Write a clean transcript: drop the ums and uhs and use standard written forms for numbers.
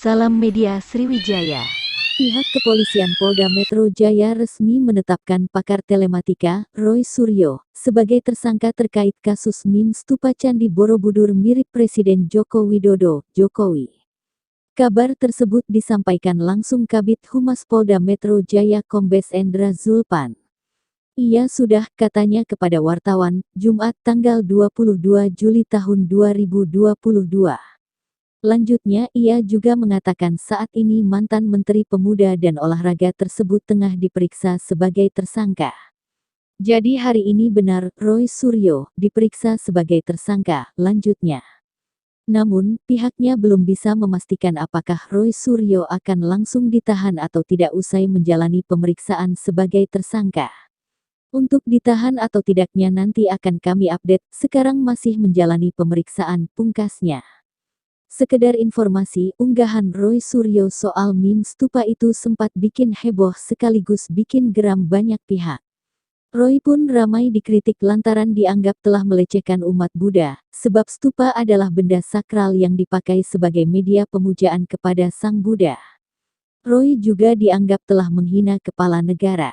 Salam Media Sriwijaya. Pihak Kepolisian Polda Metro Jaya resmi menetapkan pakar telematika, Roy Suryo, sebagai tersangka terkait kasus meme stupa Candi Borobudur mirip Presiden Joko Widodo, Jokowi. Kabar tersebut disampaikan langsung Kabid Humas Polda Metro Jaya Kombes Endra Zulpan. Ia sudah, katanya kepada wartawan, Jumat tanggal 22 Juli tahun 2022. Lanjutnya ia juga mengatakan saat ini mantan Menteri Pemuda dan Olahraga tersebut tengah diperiksa sebagai tersangka. Jadi hari ini benar, Roy Suryo diperiksa sebagai tersangka, lanjutnya. Namun, pihaknya belum bisa memastikan apakah Roy Suryo akan langsung ditahan atau tidak usai menjalani pemeriksaan sebagai tersangka. Untuk ditahan atau tidaknya nanti akan kami update, sekarang masih menjalani pemeriksaan, pungkasnya. Sekedar informasi, unggahan Roy Suryo soal meme stupa itu sempat bikin heboh sekaligus bikin geram banyak pihak. Roy pun ramai dikritik lantaran dianggap telah melecehkan umat Buddha, sebab stupa adalah benda sakral yang dipakai sebagai media pemujaan kepada Sang Buddha. Roy juga dianggap telah menghina kepala negara.